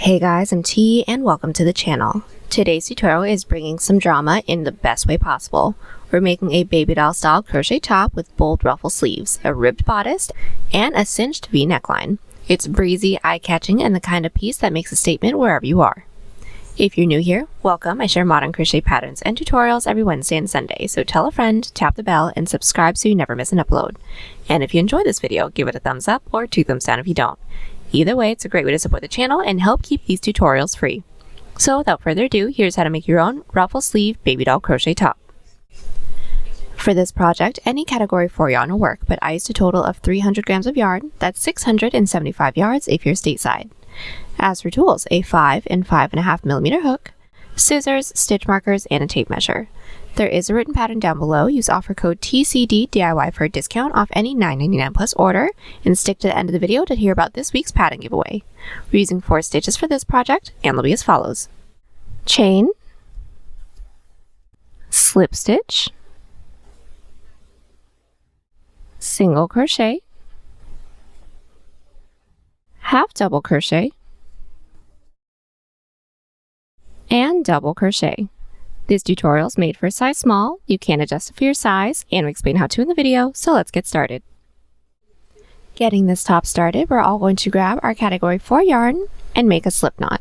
Hey guys, I'm T and welcome to the channel. Today's tutorial is bringing some drama in the best way possible. We're making a baby doll style crochet top with bold ruffle sleeves, a ribbed bodice, and a cinched V neckline. It's breezy, eye-catching, and the kind of piece that makes a statement wherever you are. If you're new here, welcome. I share modern crochet patterns and tutorials every Wednesday and Sunday, so tell a friend, tap the bell, and subscribe so you never miss an upload. And if you enjoy this video, give it a thumbs up or 2 thumbs down if you don't. Either way, it's a great way to support the channel and help keep these tutorials free. So without further ado, here's how to make your own ruffle sleeve baby doll crochet top. For this project, any category 4 yarn will work, but I used a total of 300 grams of yarn. That's 675 yards if you're stateside. As for tools, a 5 and 5.5 millimeter hook, scissors, stitch markers, and a tape measure. There is a written pattern down below. Use offer code TCDDIY for a discount off any $9.99 plus order, and stick to the end of the video to hear about this week's pattern giveaway. We're using 4 stitches for this project, and they'll be as follows: chain, slip stitch, single crochet, half double crochet, and double crochet. This tutorial is made for a size small. You can adjust it for your size, and we explain how to in the video, so let's get started. Getting this top started, we're all going to grab our category 4 yarn and make a slip knot.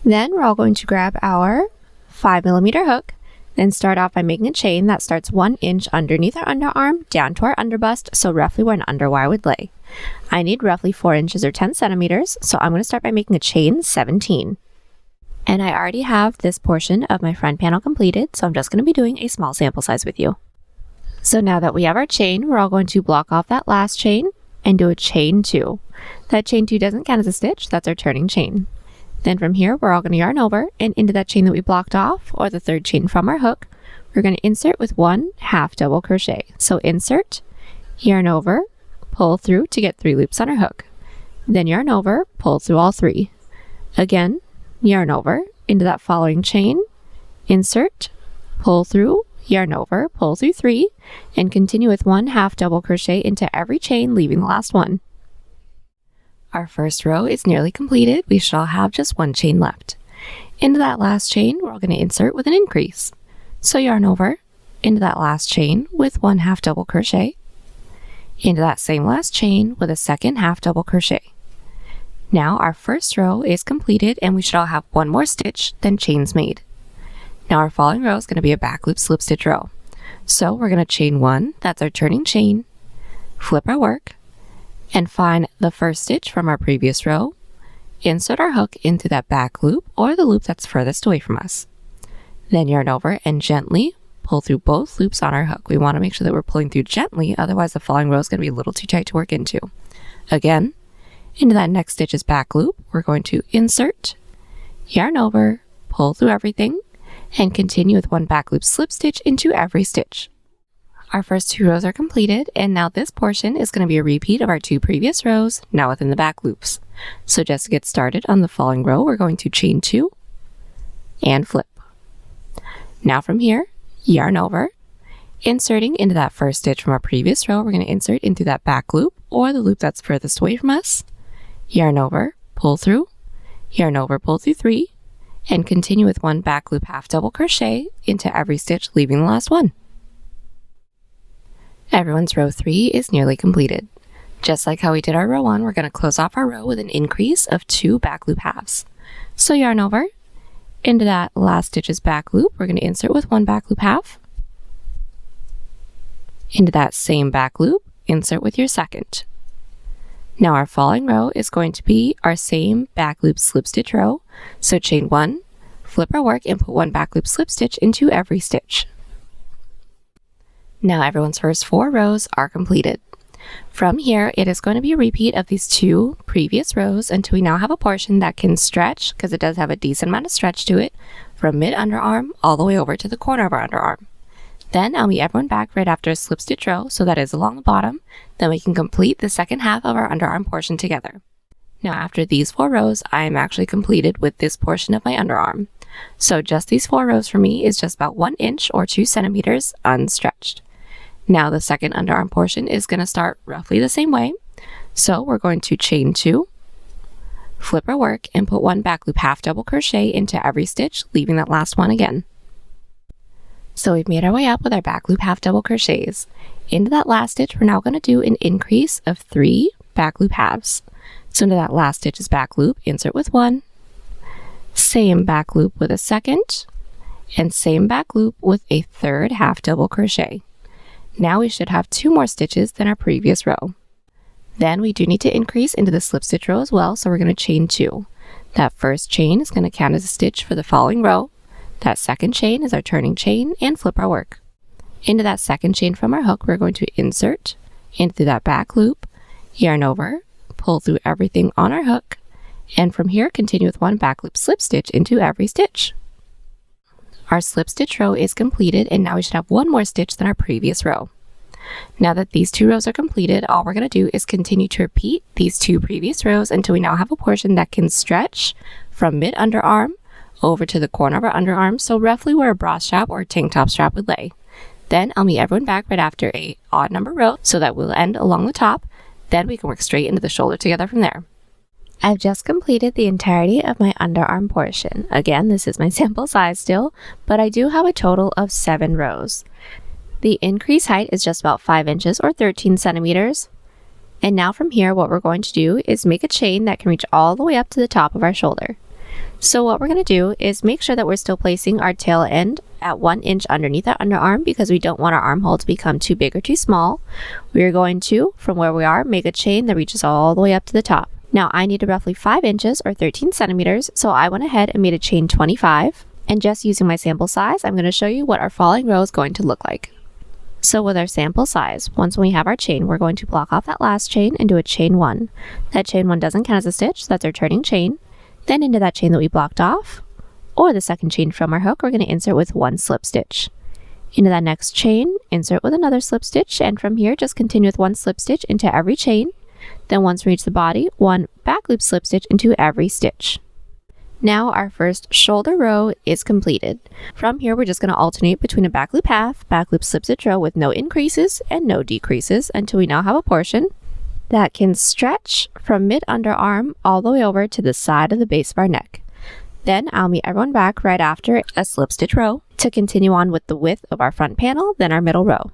Then we're all going to grab our 5 millimeter hook, then start off by making a chain that starts 1 inch underneath our underarm down to our underbust, so roughly where an underwire would lay. I need roughly 4 inches or 10 centimeters, so I'm going to start by making a chain 17. And I already have this portion of my front panel completed, so I'm just going to be doing a small sample size with you. So now that we have our chain, we're all going to block off that last chain and do a chain 2. That chain 2 doesn't count as a stitch, that's our turning chain. Then from here, we're all going to yarn over, and into that chain that we blocked off, or the third chain from our hook, we're going to insert with 1 half double crochet. So insert, yarn over, pull through to get 3 loops on our hook. Then yarn over, pull through all 3. Again, yarn over into that following chain, insert, pull through, yarn over, pull through 3, and continue with 1 half double crochet into every chain, leaving the last one. Our first row is nearly completed. We should all have just 1 chain left. Into that last chain, we're all going to insert with an increase. So yarn over into that last chain with 1 half double crochet, into that same last chain with a second half double crochet. Now our first row is completed, and we should all have 1 more stitch, then chains made. Now our following row is going to be a back loop slip stitch row. So we're going to chain 1, that's our turning chain, flip our work, and find the first stitch from our previous row, insert our hook into that back loop or the loop that's furthest away from us. Then yarn over and gently pull through both loops on our hook. We want to make sure that we're pulling through gently, otherwise the following row is going to be a little too tight to work into. Again, into that next stitch's back loop, we're going to insert, yarn over, pull through everything, and continue with 1 back loop slip stitch into every stitch. Our first 2 rows are completed, and now this portion is going to be a repeat of our 2 previous rows, now within the back loops. So just to get started on the following row, we're going to chain 2 and flip. Now from here, yarn over, inserting into that first stitch from our previous row, we're going to insert into that back loop or the loop that's furthest away from us, yarn over, pull through, yarn over, pull through 3, and continue with 1 back loop half double crochet into every stitch, leaving the last one. Everyone's row 3 is nearly completed. Just like how we did our row 1, we're going to close off our row with an increase of 2 back loop halves. So yarn over, into that last stitch's back loop, we're going to insert with 1 back loop half, into that same back loop, insert with your second. Now our following row is going to be our same back loop slip stitch row, so chain 1, flip our work, and put 1 back loop slip stitch into every stitch. Now everyone's first 4 rows are completed. From here, it is going to be a repeat of these 2 previous rows until we now have a portion that can stretch, because it does have a decent amount of stretch to it, from mid underarm all the way over to the corner of our underarm. Then I'll meet everyone back right after a slip stitch row, so that is along the bottom. Then we can complete the second half of our underarm portion together. Now after these 4 rows, I am actually completed with this portion of my underarm. So just these 4 rows for me is just about 1 inch or 2 centimeters unstretched. Now the second underarm portion is going to start roughly the same way. So we're going to chain 2, flip our work, and put 1 back loop half double crochet into every stitch, leaving that last one again. So we've made our way up with our back loop half double crochets. Into that last stitch, we're now going to do an increase of 3 back loop halves. So into that last stitch is back loop, insert with 1, same back loop with a second, and same back loop with a third half double crochet. Now we should have 2 more stitches than our previous row. Then we do need to increase into the slip stitch row as well, so we're going to chain 2. That first chain is going to count as a stitch for the following row. That second chain is our turning chain, and flip our work. Into that second chain from our hook, we're going to insert into that back loop, yarn over, pull through everything on our hook, and from here continue with 1 back loop slip stitch into every stitch. Our slip stitch row is completed, and now we should have 1 more stitch than our previous row. Now that these 2 rows are completed, all we're going to do is continue to repeat these 2 previous rows until we now have a portion that can stretch from mid underarm over to the corner of our underarm, so roughly where a bra strap or a tank top strap would lay. Then I'll meet everyone back right after a odd number row so that we'll end along the top. Then we can work straight into the shoulder together from there. I've just completed the entirety of my underarm portion. Again, this is my sample size still, but I do have a total of 7 rows. The increase height is just about 5 inches or 13 centimeters. And now from here, what we're going to do is make a chain that can reach all the way up to the top of our shoulder. So what we're going to do is make sure that we're still placing our tail end at 1 inch underneath our underarm because we don't want our armhole to become too big or too small. We're going to, from where we are, make a chain that reaches all the way up to the top. Now I needed roughly 5 inches or 13 centimeters, so I went ahead and made a chain 25. And just using my sample size, I'm going to show you what our following row is going to look like. So with our sample size, once we have our chain, we're going to block off that last chain and do a chain 1. That chain 1 doesn't count as a stitch, so that's our turning chain. Then into that chain that we blocked off, or the second chain from our hook, we're going to insert with 1 slip stitch. Into that next chain, insert with another slip stitch, and from here just continue with 1 slip stitch into every chain. Then once we reach the body, 1 back loop slip stitch into every stitch. Now our first shoulder row is completed. From here, we're just going to alternate between a back loop half, back loop slip stitch row with no increases and no decreases until we now have a portion that can stretch from mid underarm all the way over to the side of the base of our neck. Then I'll meet everyone back right after a slip stitch row to continue on with the width of our front panel, then our middle row.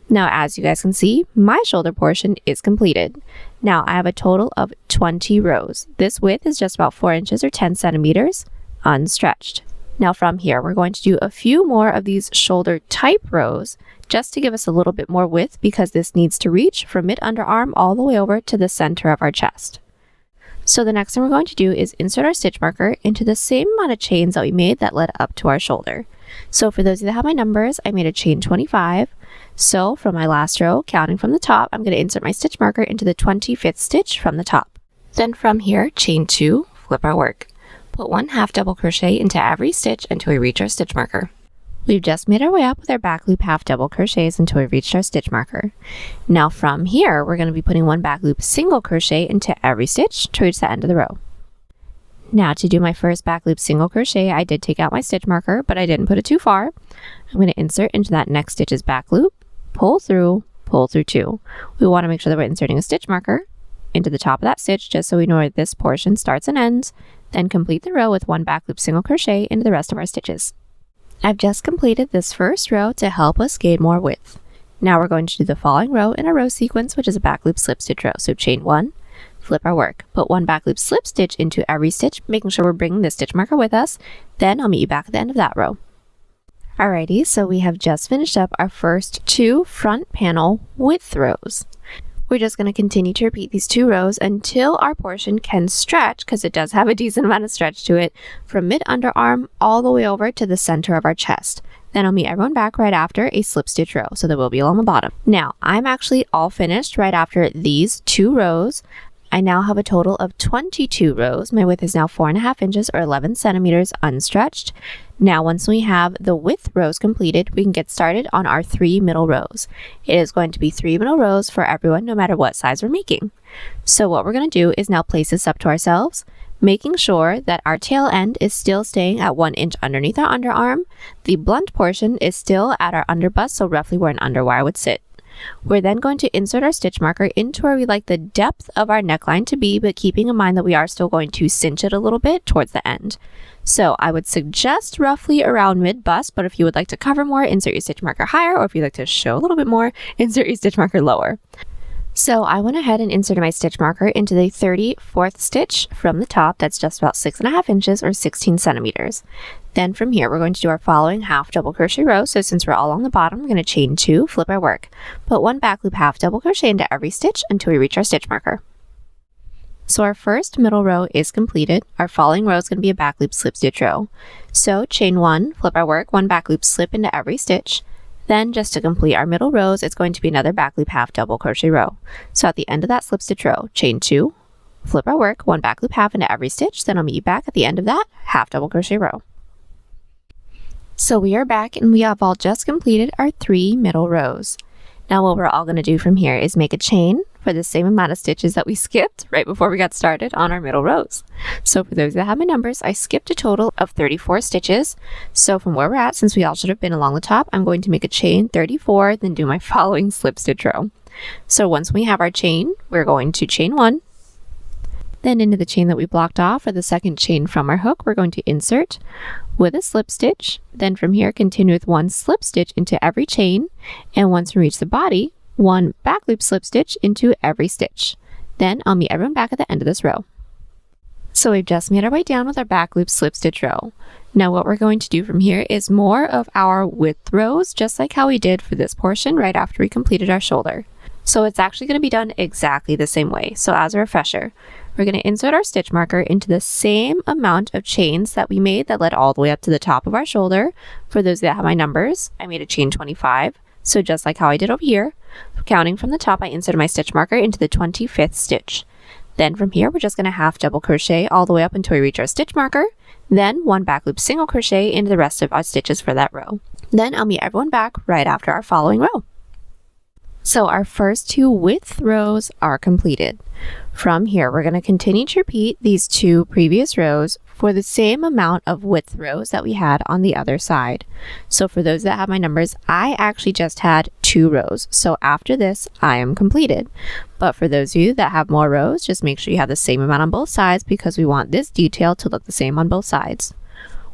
Now, as you guys can see, my shoulder portion is completed. Now I have a total of 20 rows. This width is just about 4 inches or 10 centimeters unstretched. Now from here, we're going to do a few more of these shoulder type rows just to give us a little bit more width because this needs to reach from mid underarm all the way over to the center of our chest. So the next thing we're going to do is insert our stitch marker into the same amount of chains that we made that led up to our shoulder. So for those of you that have my numbers, I made a chain 25. So from my last row, counting from the top, I'm going to insert my stitch marker into the 25th stitch from the top. Then from here, chain 2, flip our work. Put 1 half double crochet into every stitch until we reach our stitch marker. We've just made our way up with our back loop half double crochets until we reached our stitch marker. Now from here, we're going to be putting 1 back loop single crochet into every stitch to reach the end of the row. Now to do my first back loop single crochet, I did take out my stitch marker, but I didn't put it too far. I'm going to insert into that next stitch's back loop, pull through 2. We want to make sure that we're inserting a stitch marker into the top of that stitch just so we know where this portion starts and ends. Then complete the row with 1 back loop single crochet into the rest of our stitches. I've just completed this first row to help us gain more width. Now we're going to do the following row in a row sequence, which is a back loop slip stitch row. So chain 1, flip our work, put 1 back loop slip stitch into every stitch, making sure we're bringing the stitch marker with us. Then I'll meet you back at the end of that row. Alrighty, so we have just finished up our first 2 front panel width rows. We're just going to continue to repeat these 2 rows until our portion can stretch, because it does have a decent amount of stretch to it, from mid underarm all the way over to the center of our chest. Then I'll meet everyone back right after a slip stitch row, so that we'll be along the bottom. Now, I'm actually all finished right after these 2 rows. I now have a total of 22 rows. My width is now 4.5 inches or 11 centimeters unstretched. Now, once we have the width rows completed, we can get started on our 3 middle rows. It is going to be 3 middle rows for everyone, no matter what size we're making. So what we're going to do is now place this up to ourselves, making sure that our tail end is still staying at 1 inch underneath our underarm. The blunt portion is still at our underbust, so roughly where an underwire would sit. We're then going to insert our stitch marker into where we like the depth of our neckline to be, but keeping in mind that we are still going to cinch it a little bit towards the end. So I would suggest roughly around mid-bust, but if you would like to cover more, insert your stitch marker higher, or if you'd like to show a little bit more, insert your stitch marker lower. So I went ahead and inserted my stitch marker into the 34th stitch from the top. That's just about 6.5 inches or 16 centimeters. Then from here, we're going to do our following half double crochet row. So since we're all on the bottom, we're going to chain 2, flip our work, put 1 back loop half double crochet into every stitch until we reach our stitch marker. So our first middle row is completed. Our following row is going to be a back loop slip stitch row. So chain 1, flip our work, 1 back loop slip into every stitch. Then just to complete our middle rows, it's going to be another back loop half double crochet row. So at the end of that slip stitch row, chain 2, flip our work, 1 back loop half into every stitch. Then I'll meet you back at the end of that half double crochet row. So we are back and we have all just completed our 3 middle rows. Now what we're all going to do from here is make a chain for the same amount of stitches that we skipped right before we got started on our middle rows. So for those that have my numbers, I skipped a total of 34 stitches. So from where we're at, since we all should have been along the top, I'm going to make a chain 34, then do my following slip stitch row. So once we have our chain, we're going to chain 1. Then into the chain that we blocked off, or the second chain from our hook, we're going to insert with a slip stitch. Then from here, continue with 1 slip stitch into every chain. And once we reach the body, 1 back loop slip stitch into every stitch. Then I'll meet everyone back at the end of this row. So we've just made our way down with our back loop slip stitch row. Now what we're going to do from here is more of our width rows, just like how we did for this portion right after we completed our shoulder. So it's actually going to be done exactly the same way. So as a refresher, we're going to insert our stitch marker into the same amount of chains that we made that led all the way up to the top of our shoulder. For those that have my numbers, I made a chain 25. So just like how I did over here, counting from the top, I inserted my stitch marker into the 25th stitch. Then from here, we're just going to half double crochet all the way up until we reach our stitch marker. Then 1 back loop single crochet into the rest of our stitches for that row. Then I'll meet everyone back right after our following row. So our first 2 width rows are completed. From here, we're going to continue to repeat these 2 previous rows for the same amount of width rows that we had on the other side. So for those that have my numbers, I actually just had 2 rows. So after this, I am completed. But for those of you that have more rows, just make sure you have the same amount on both sides because we want this detail to look the same on both sides.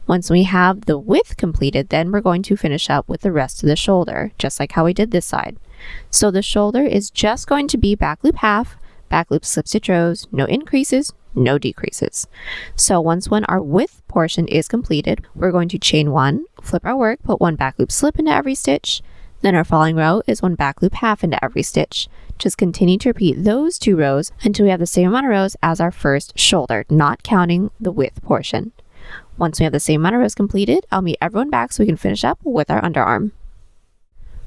Once we have the width completed, then we're going to finish up with the rest of the shoulder, just like how we did this side. So the shoulder is just going to be back loop half, back loop slip stitch rows, no increases, no decreases. So once when our width portion is completed, we're going to chain 1, flip our work, put 1 back loop slip into every stitch. Then our following row is 1 back loop half into every stitch. Just continue to repeat those 2 rows until we have the same amount of rows as our first shoulder, not counting the width portion. Once we have the same amount of rows completed, I'll meet everyone back so we can finish up with our underarm.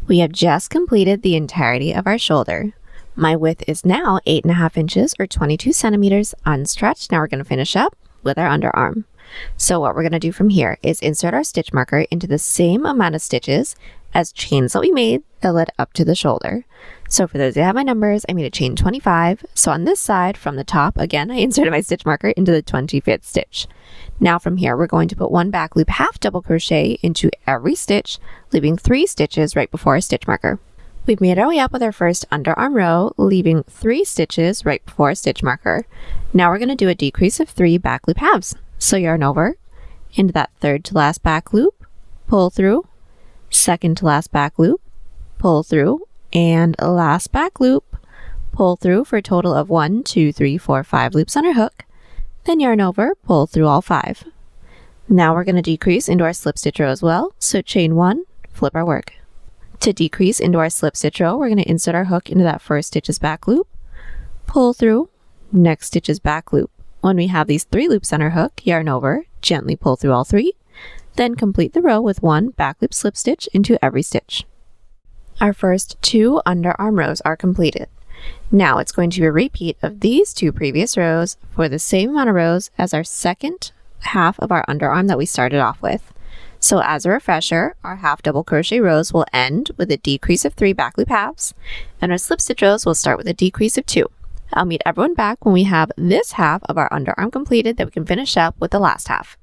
We have just completed the entirety of our shoulder. My width is now 8.5 inches or 22 centimeters unstretched. Now we're going to finish up with our underarm. So what we're going to do from here is insert our stitch marker into the same amount of stitches as chains that we made that led up to the shoulder. So for those that have my numbers, I made a chain 25. So on this side from the top, again, I inserted my stitch marker into the 25th stitch. Now from here, we're going to put 1 back loop half double crochet into every stitch, leaving 3 stitches right before our stitch marker. We've made our way up with our first underarm row, leaving 3 stitches right before our stitch marker. Now we're going to do a decrease of 3 back loop halves. So yarn over into that third to last back loop, pull through, second to last back loop, pull through, and last back loop, pull through for a total of 1, 2, 3, 4, 5 loops on our hook. Then yarn over, pull through all 5. Now we're going to decrease into our slip stitch row as well. So chain 1, flip our work. To decrease into our slip stitch row, we're going to insert our hook into that first stitch's back loop, pull through, next stitch's back loop. When we have these 3 loops on our hook, yarn over, gently pull through all 3, then complete the row with 1 back loop slip stitch into every stitch. Our first 2 underarm rows are completed. Now it's going to be a repeat of these 2 previous rows for the same amount of rows as our second half of our underarm that we started off with. So as a refresher, our half double crochet rows will end with a decrease of 3 back loop halves, and our slip stitch rows will start with a decrease of 2. I'll meet everyone back when we have this half of our underarm completed that we can finish up with the last half.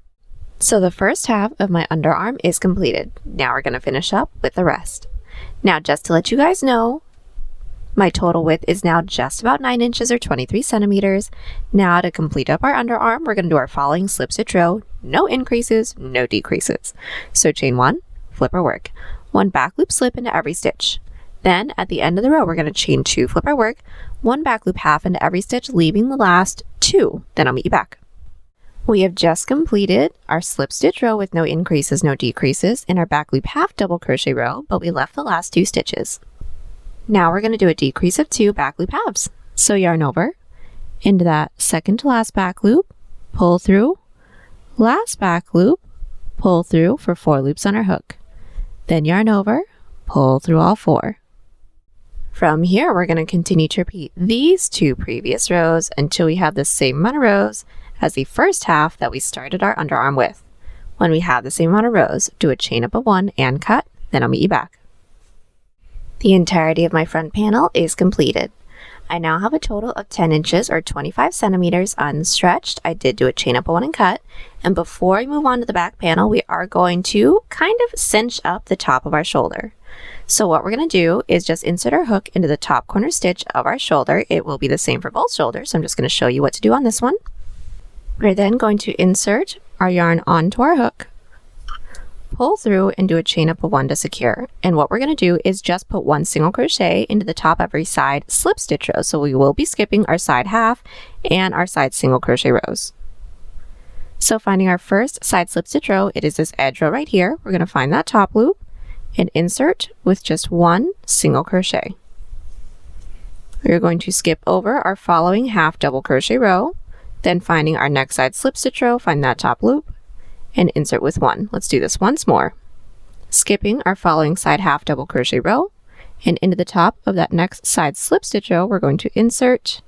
So the first half of my underarm is completed. Now we're going to finish up with the rest. Now just to let you guys know, My total width is now just about 9 inches or 23 centimeters. Now to complete up our underarm, we're going to do our following slip stitch row. No increases, no decreases. So chain 1, flip or work. 1 back loop slip into every stitch. Then at the end of the row, we're going to chain 2 flip or work, 1 back loop half into every stitch, leaving the last 2. Then I'll meet you back. We have just completed our slip stitch row with no increases, no decreases in our back loop half double crochet row, but we left the last 2 stitches. Now we're going to do a decrease of 2 back loop halves. So yarn over into that second to last back loop, pull through, last back loop, pull through for 4 loops on our hook. Then yarn over, pull through all 4. From here, we're going to continue to repeat these 2 previous rows until we have the same amount of rows as the first half that we started our underarm with. When we have the same amount of rows, do a chain up of 1 and cut, then I'll meet you back. The entirety of my front panel is completed. I now have a total of 10 inches or 25 centimeters unstretched. I did do a chain up of 1 and cut. And before I move on to the back panel, we are going to kind of cinch up the top of our shoulder. So what we're going to do is just insert our hook into the top corner stitch of our shoulder. It will be the same for both shoulders, so I'm just going to show you what to do on this one. We're then going to insert our yarn onto our hook, pull through and do a chain up of 1 to secure. And what we're going to do is just put 1 single crochet into the top of every side slip stitch row. So we will be skipping our side half and our side single crochet rows. So finding our first side slip stitch row, it is this edge row right here. We're going to find that top loop and insert with just 1 single crochet. We're going to skip over our following half double crochet row, then finding our next side slip stitch row, find that top loop, and insert with 1. Let's do this once more. Skipping our following side half double crochet row, and into the top of that next side slip stitch row, we're going to insert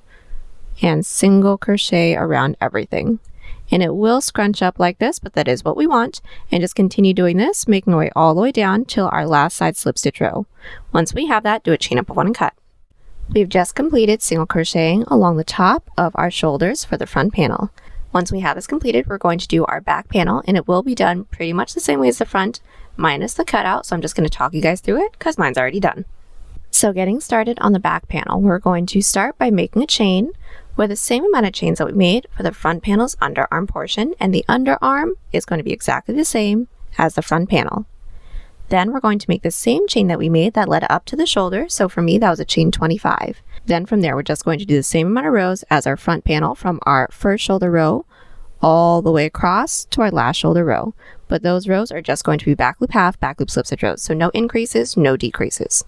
and single crochet around everything. And it will scrunch up like this, but that is what we want. And just continue doing this, making our way all the way down till our last side slip stitch row. Once we have that, do a chain up of 1 and cut. We've just completed single crocheting along the top of our shoulders for the front panel. Once we have this completed, we're going to do our back panel, and it will be done pretty much the same way as the front, minus the cutout. So I'm just going to talk you guys through it because mine's already done. So getting started on the back panel, we're going to start by making a chain with the same amount of chains that we made for the front panel's underarm portion, and the underarm is going to be exactly the same as the front panel. Then we're going to make the same chain that we made that led up to the shoulder. So for me, that was a chain 25. Then from there, we're just going to do the same amount of rows as our front panel from our first shoulder row all the way across to our last shoulder row. But those rows are just going to be back loop half, back loop slip stitch rows. So no increases, no decreases.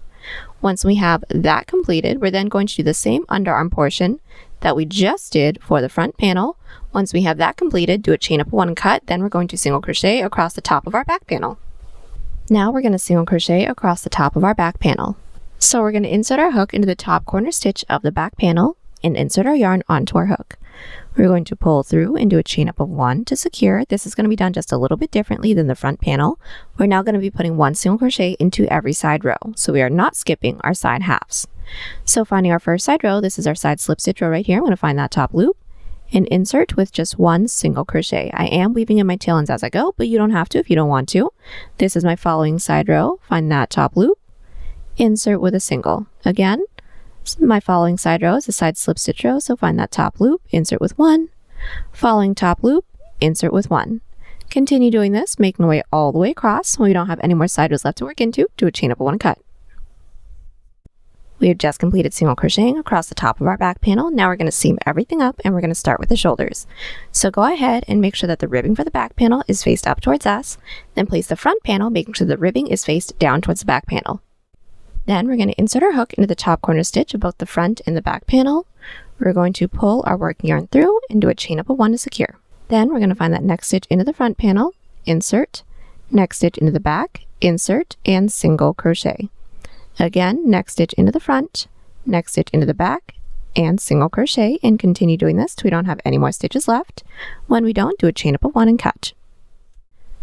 Once we have that completed, we're then going to do the same underarm portion that we just did for the front panel. Once we have that completed, do a chain up of 1 and cut. Then we're going to single crochet across the top of our back panel. Now we're going to single crochet across the top of our back panel. So we're going to insert our hook into the top corner stitch of the back panel and insert our yarn onto our hook. We're going to pull through and do a chain up of 1 to secure. This is going to be done just a little bit differently than the front panel. We're now going to be putting 1 single crochet into every side row. So we are not skipping our side halves. So finding our first side row, this is our side slip stitch row right here. I'm going to find that top loop and insert with just 1 single crochet. I am weaving in my tail ends as I go, but you don't have to if you don't want to. This is my following side row. Find that top loop, insert with a single. Again, my following side row is a side slip stitch row, so find that top loop, insert with 1. Following top loop, insert with 1. Continue doing this, making our way all the way across. When we don't have any more side rows left to work into, do a chain up of 1 and cut. We have just completed single crocheting across the top of our back panel. Now we're going to seam everything up and we're going to start with the shoulders. So go ahead and make sure that the ribbing for the back panel is faced up towards us. Then place the front panel, making sure the ribbing is faced down towards the back panel. Then we're going to insert our hook into the top corner stitch of both the front and the back panel. We're going to pull our working yarn through and do a chain up of 1 to secure. Then we're going to find that next stitch into the front panel, insert, next stitch into the back, insert, and single crochet. Again, next stitch into the front, next stitch into the back, and single crochet, and continue doing this till we don't have any more stitches left. When we don't, do a chain up of 1 and cut.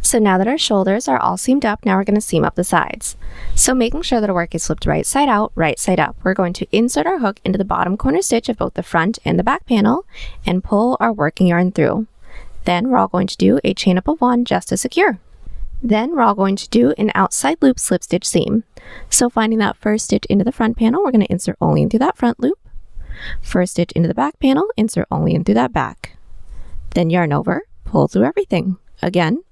So now that our shoulders are all seamed up, now we're going to seam up the sides. So making sure that our work is flipped right side out, right side up, we're going to insert our hook into the bottom corner stitch of both the front and the back panel and pull our working yarn through. Then we're all going to do a chain up of 1 just to secure. Then we're all going to do an outside loop slip stitch seam. So finding that first stitch into the front panel, we're going to insert only in through that front loop. First stitch into the back panel, insert only in through that back. Then yarn over, pull through everything. Again,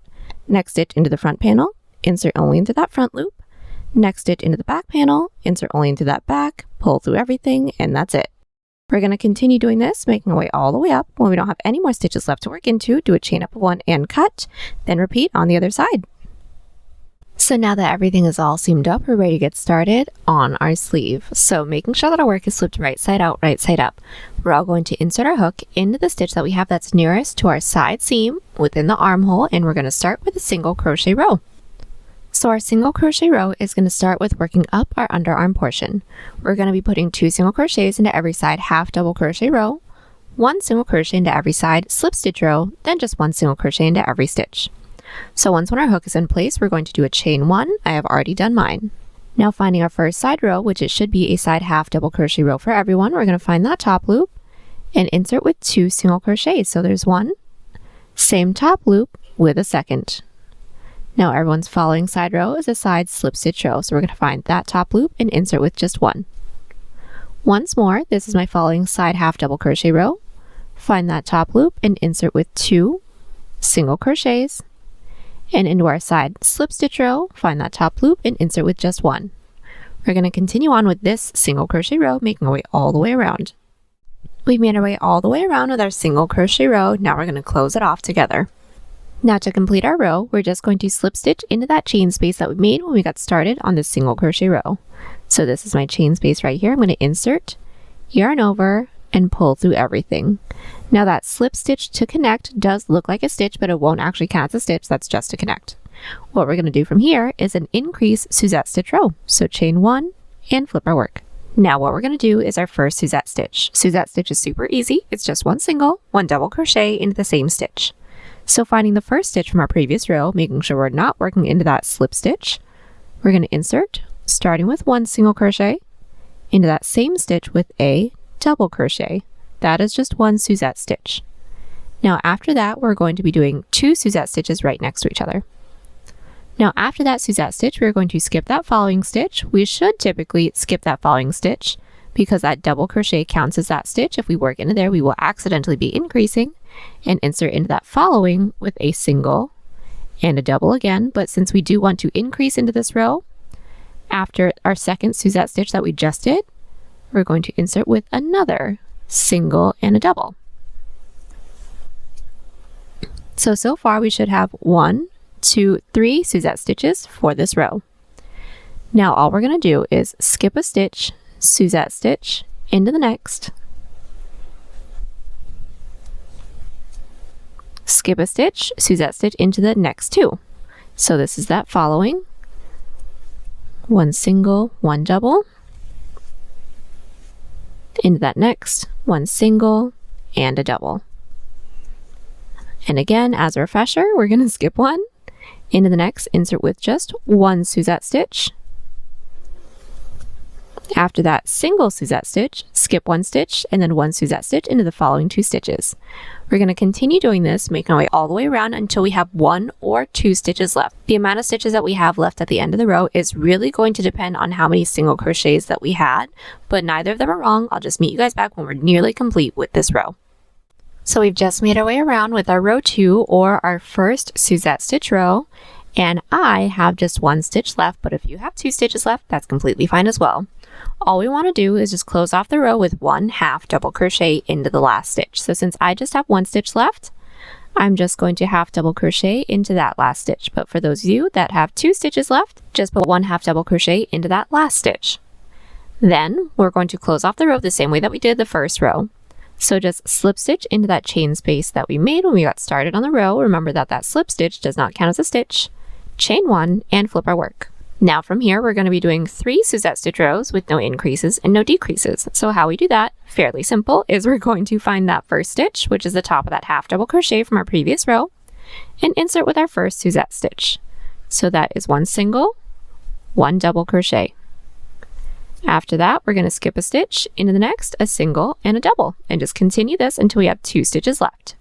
next stitch into the front panel, insert only into that front loop. Next stitch into the back panel, insert only into that back, pull through everything, and that's it. We're going to continue doing this, making our way all the way up. When we don't have any more stitches left to work into, do a chain up of 1 and cut, then repeat on the other side. So now that everything is all seamed up, we're ready to get started on our sleeve. So making sure that our work is flipped right side out, right side up. We're all going to insert our hook into the stitch that we have that's nearest to our side seam within the armhole, and we're going to start with a single crochet row. So our single crochet row is going to start with working up our underarm portion. We're going to be putting 2 single crochets into every side half double crochet row, 1 single crochet into every side slip stitch row, then just 1 single crochet into every stitch. So once when our hook is in place, we're going to do a chain 1. I have already done mine. Now finding our first side row, which it should be a side half double crochet row for everyone, we're going to find that top loop and insert with 2 single crochets. So there's 1, same top loop with a second. Now everyone's following side row is a side slip stitch row. So we're going to find that top loop and insert with just 1. Once more, this is my following side half double crochet row. Find that top loop and insert with 2 single crochets. And into our side slip stitch row, find that top loop and insert with just 1. We're going to continue on with this single crochet row, making our way all the way around. We've made our way all the way around with our single crochet row. Now we're going to close it off together. Now to complete our row, we're just going to slip stitch into that chain space that we made when we got started on this single crochet row. So this is my chain space right here. I'm going to insert, yarn over, and pull through everything. Now that slip stitch to connect does look like a stitch, but it won't actually count as a stitch. That's just to connect. What we're going to do from here is an increase Suzette stitch row. So chain 1 and flip our work. Now what we're going to do is our first Suzette stitch. Suzette stitch is super easy. It's just 1 single, 1 double crochet into the same stitch. So finding the first stitch from our previous row, making sure we're not working into that slip stitch, we're going to insert, starting with 1 single crochet into that same stitch with a double crochet. That is just 1 Suzette stitch. Now after that, we're going to be doing 2 Suzette stitches right next to each other. Now after that Suzette stitch, we're going to skip that following stitch. We should typically skip that following stitch because that double crochet counts as that stitch. If we work into there, we will accidentally be increasing, and insert into that following with a single and a double again. But since we do want to increase into this row, after our second Suzette stitch that we just did, we're going to insert with another single and a double. So far we should have 1, 2, 3 Suzette stitches for this row. Now all we're going to do is skip a stitch, Suzette stitch into the next, skip a stitch, Suzette stitch into the next 2. So this is that following, 1 single, 1 double, into that next, 1 single and a double. And again, as a refresher, we're going to skip 1 into the next, insert with just 1 Suzette stitch. After that single Suzette stitch, skip 1 stitch and then 1 Suzette stitch into the following 2 stitches. We're going to continue doing this, making our way all the way around until we have 1 or 2 stitches left. The amount of stitches that we have left at the end of the row is really going to depend on how many single crochets that we had, but neither of them are wrong. I'll just meet you guys back when we're nearly complete with this row. So we've just made our way around with our row 2 or our first Suzette stitch row, and I have just 1 stitch left, but if you have 2 stitches left, that's completely fine as well. All we want to do is just close off the row with 1 half double crochet into the last stitch. So since I just have 1 stitch left, I'm just going to half double crochet into that last stitch. But for those of you that have 2 stitches left, just put 1 half double crochet into that last stitch. Then we're going to close off the row the same way that we did the first row. So just slip stitch into that chain space that we made when we got started on the row. Remember that that slip stitch does not count as a stitch. Chain 1 and flip our work. Now from here, we're going to be doing 3 Suzette stitch rows with no increases and no decreases. So how we do that, fairly simple, is we're going to find that first stitch, which is the top of that half double crochet from our previous row, and insert with our first Suzette stitch. So that is 1 single, 1 double crochet. After that, we're going to skip a stitch into the next, a single and a double, and just continue this until we have 2 stitches left.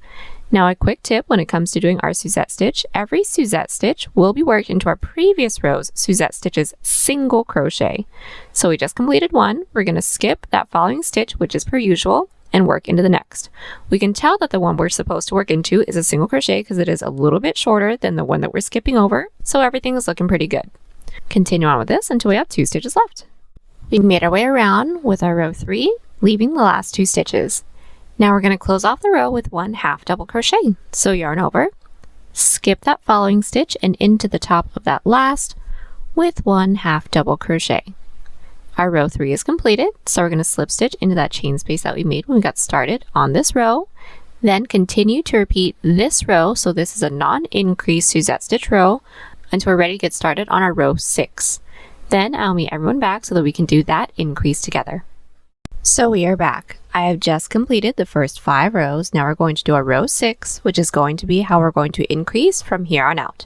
Now a quick tip when it comes to doing our Suzette stitch, every Suzette stitch will be worked into our previous row's Suzette stitches single crochet. So we just completed one, we're going to skip that following stitch, which is per usual, and work into the next. We can tell that the one we're supposed to work into is a single crochet because it is a little bit shorter than the one that we're skipping over, so everything is looking pretty good. Continue on with this until we have 2 stitches left. We made our way around with our row 3, leaving the last 2 stitches. Now we're going to close off the row with 1 half double crochet. So yarn over, skip that following stitch and into the top of that last with 1 half double crochet. Our row 3 is completed, so we're going to slip stitch into that chain space that we made when we got started on this row. Then continue to repeat this row, so this is a non-increase Suzette stitch row, until we're ready to get started on our row 6. Then I'll meet everyone back so that we can do that increase together. So we are back. I have just completed the first 5 rows. Now we're going to do our row 6, which is going to be how we're going to increase from here on out.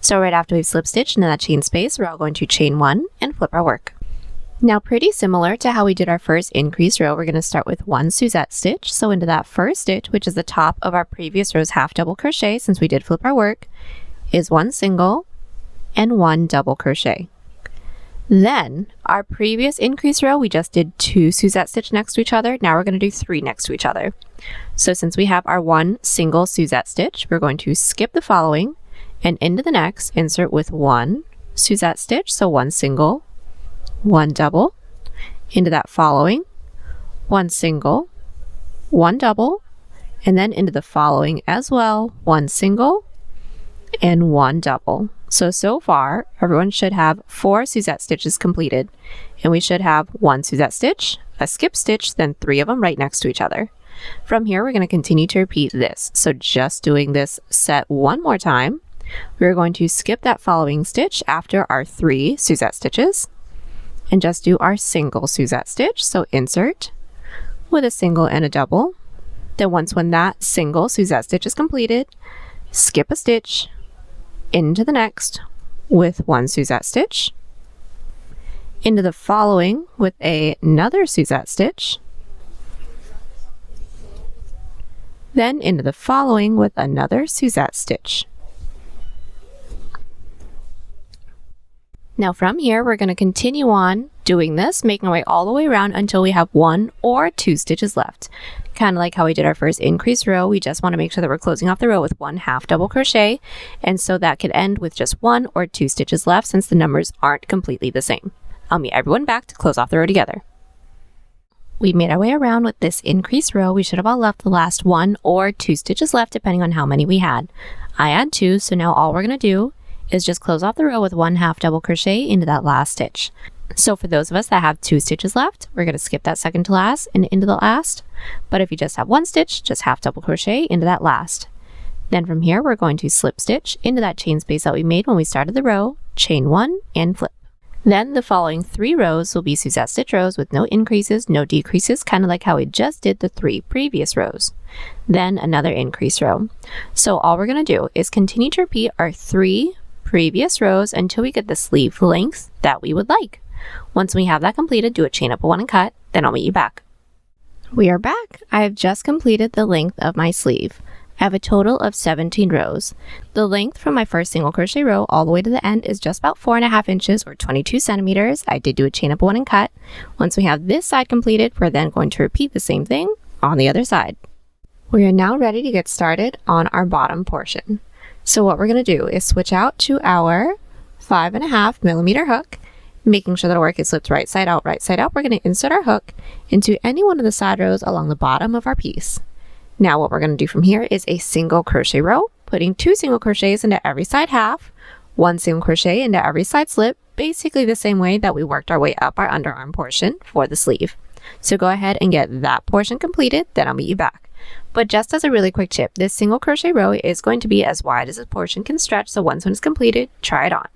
So right after we've slip stitched into that chain space, we're all going to chain 1 and flip our work. Now pretty similar to how we did our first increase row, we're going to start with 1 Suzette stitch. So into that first stitch, which is the top of our previous row's half double crochet, since we did flip our work, is 1 single and 1 double crochet. Then our previous increase row, we just did 2 Suzette stitch next to each other. Now we're going to do 3 next to each other. So since we have our 1 single Suzette stitch, we're going to skip the following and into the next insert with 1 Suzette stitch. So 1 single, 1 double, into that following, 1 single, 1 double, and then into the following as well, 1 single and 1 double. So far, everyone should have 4 Suzette stitches completed, and we should have 1 Suzette stitch, a skip stitch, then 3 of them right next to each other. From here, we're going to continue to repeat this. So just doing this set one more time, we're going to skip that following stitch after our 3 Suzette stitches, and just do our single Suzette stitch. So insert with a single and a double. Then when that single Suzette stitch is completed, skip a stitch, into the next with 1 Suzette stitch, into the following with another Suzette stitch, then into the following with another Suzette stitch. Now from here, we're going to continue on doing this, making our way all the way around until we have 1 or 2 stitches left. Kind of like how we did our first increase row, we just want to make sure that we're closing off the row with 1 half double crochet, and so that could end with just 1 or 2 stitches left since the numbers aren't completely the same. I'll meet everyone back to close off the row together. We made our way around with this increase row. We should have all left the last 1 or 2 stitches left depending on how many we had. I had 2, so now all we're going to do is just close off the row with 1 half double crochet into that last stitch. So for those of us that have 2 stitches left, we're going to skip that second to last and into the last. But if you just have 1 stitch, just half double crochet into that last. Then from here, we're going to slip stitch into that chain space that we made when we started the row, chain 1 and flip. Then the following 3 rows will be Suzette stitch rows with no increases, no decreases, kind of like how we just did the 3 previous rows. Then another increase row. So all we're going to do is continue to repeat our 3 previous rows until we get the sleeve length that we would like. Once we have that completed, do a chain up a 1 and cut, then I'll meet you back. We are back. I have just completed the length of my sleeve. I have a total of 17 rows. The length from my first single crochet row all the way to the end is just about 4.5 inches or 22 centimeters. I did do a chain up a 1 and cut. Once we have this side completed, we're then going to repeat the same thing on the other side. We are now ready to get started on our bottom portion. So what we're going to do is switch out to our 5.5 millimeter hook, making sure that our work is slipped right side out, right side up. We're going to insert our hook into any one of the side rows along the bottom of our piece. Now what we're going to do from here is a single crochet row, putting 2 single crochets into every side half, 1 single crochet into every side slip, basically the same way that we worked our way up our underarm portion for the sleeve. So go ahead and get that portion completed, then I'll meet you back. But just as a really quick tip, this single crochet row is going to be as wide as this portion can stretch, so once one is completed, try it on.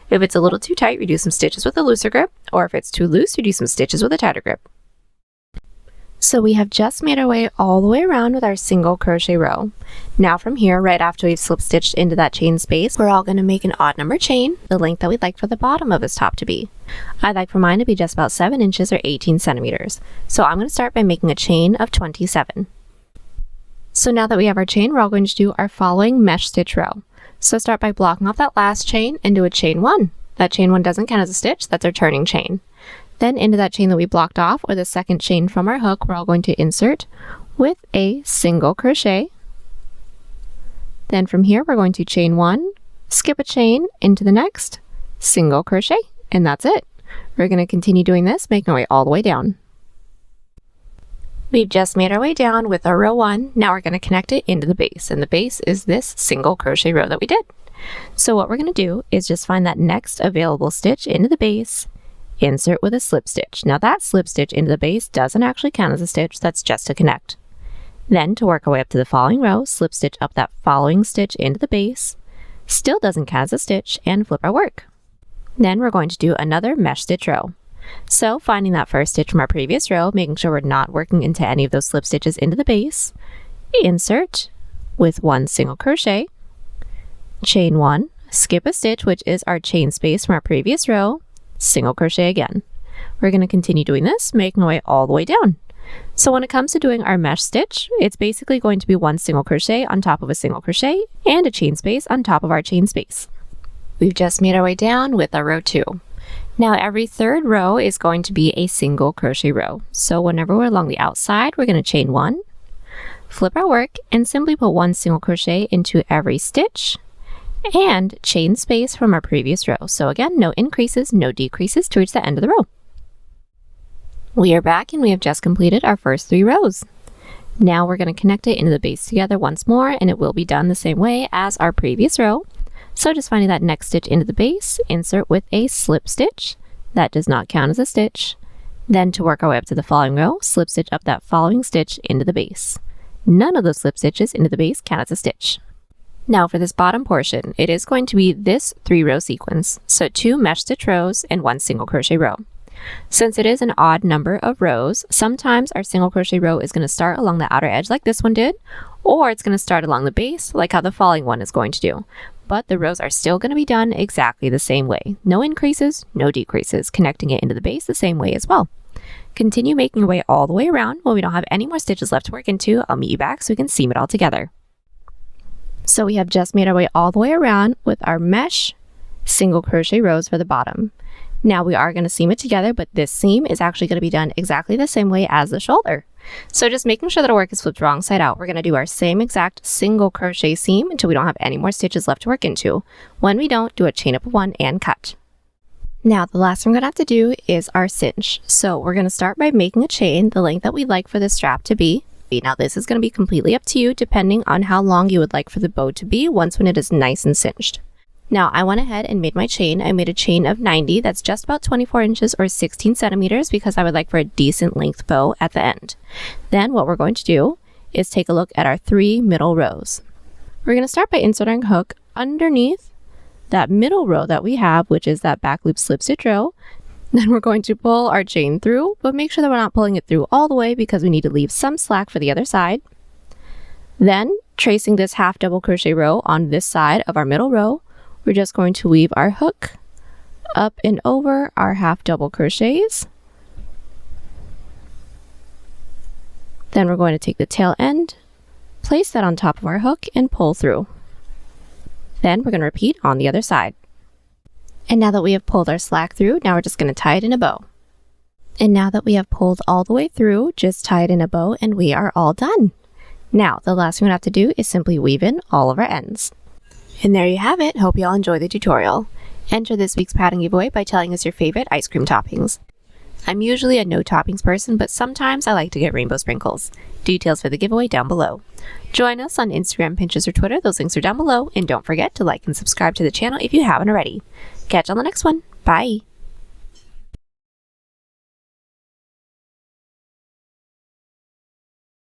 If it's a little too tight, we do some stitches with a looser grip, or if it's too loose, we do some stitches with a tighter grip. So we have just made our way all the way around with our single crochet row. Now from here, right after we've slip stitched into that chain space, we're all going to make an odd number chain, the length that we'd like for the bottom of this top to be. I'd like for mine to be just about 7 inches or 18 centimeters. So I'm going to start by making a chain of 27. So now that we have our chain, we're all going to do our following mesh stitch row. So start by blocking off that last chain and do a chain 1. That chain 1 doesn't count as a stitch, that's our turning chain. Then into that chain that we blocked off, or the second chain from our hook, we're all going to insert with a single crochet. Then from here, we're going to chain 1, skip a chain into the next, single crochet, and that's it. We're going to continue doing this, making our way all the way down. We've just made our way down with our row 1. Now we're going to connect it into the base, and the base is this single crochet row that we did. So what we're going to do is just find that next available stitch into the base, insert with a slip stitch. Now that slip stitch into the base doesn't actually count as a stitch, that's just to connect. Then to work our way up to the following row, slip stitch up that following stitch into the base, still doesn't count as a stitch, and flip our work. Then we're going to do another mesh stitch row. So finding that first stitch from our previous row, making sure we're not working into any of those slip stitches into the base, insert with 1 single crochet, chain 1, skip a stitch, which is our chain space from our previous row, single crochet again. We're going to continue doing this, making our way all the way down. So when it comes to doing our mesh stitch, it's basically going to be 1 single crochet on top of a single crochet and a chain space on top of our chain space. We've just made our way down with our row 2. Now every third row is going to be a single crochet row. So whenever we're along the outside, we're going to chain 1, flip our work, and simply put 1 single crochet into every stitch and chain space from our previous row. So again, no increases, no decreases to reach the end of the row. We are back and we have just completed our first 3 rows. Now we're going to connect it into the base together once more, and it will be done the same way as our previous row. So just finding that next stitch into the base, insert with a slip stitch. That does not count as a stitch. Then to work our way up to the following row, slip stitch up that following stitch into the base. None of those slip stitches into the base count as a stitch. Now for this bottom portion, it is going to be this 3-row sequence. So 2 mesh stitch rows and 1 single crochet row. Since it is an odd number of rows, sometimes our single crochet row is going to start along the outer edge like this one did, or it's going to start along the base like how the following one is going to do. But the rows are still going to be done exactly the same way. No increases, no decreases, connecting it into the base the same way as well. Continue making your way all the way around. When we don't have any more stitches left to work into, I'll meet you back so we can seam it all together. So we have just made our way all the way around with our mesh single crochet rows for the bottom. Now we are going to seam it together, but this seam is actually going to be done exactly the same way as the shoulder. So just making sure that our work is flipped wrong side out, we're going to do our same exact single crochet seam until we don't have any more stitches left to work into. When we don't, do a chain up of 1 and cut. Now the last thing we're going to have to do is our cinch. So we're going to start by making a chain the length that we'd like for the strap to be. Now this is going to be completely up to you depending on how long you would like for the bow to be once when it is nice and cinched. Now I went ahead and made my chain. I made a chain of 90, that's just about 24 inches or 16 centimeters because I would like for a decent length bow at the end. Then what we're going to do is take a look at our 3 middle rows. We're going to start by inserting a hook underneath that middle row that we have, which is that back loop slip stitch row. Then we're going to pull our chain through, but make sure that we're not pulling it through all the way because we need to leave some slack for the other side. Then tracing this half double crochet row on this side of our middle row, we're just going to weave our hook up and over our half double crochets. Then we're going to take the tail end, place that on top of our hook, and pull through. Then we're going to repeat on the other side. And now that we have pulled our slack through, now we're just going to tie it in a bow. And now that we have pulled all the way through, just tie it in a bow and we are all done. Now, the last thing we have to do is simply weave in all of our ends. And there you have it. Hope you all enjoyed the tutorial. Enter this week's pattern giveaway by telling us your favorite ice cream toppings. I'm usually a no toppings person, but sometimes I like to get rainbow sprinkles. Details for the giveaway down below. Join us on Instagram, Pinterest, or Twitter. Those links are down below. And don't forget to like and subscribe to the channel if you haven't already. Catch you on the next one. Bye!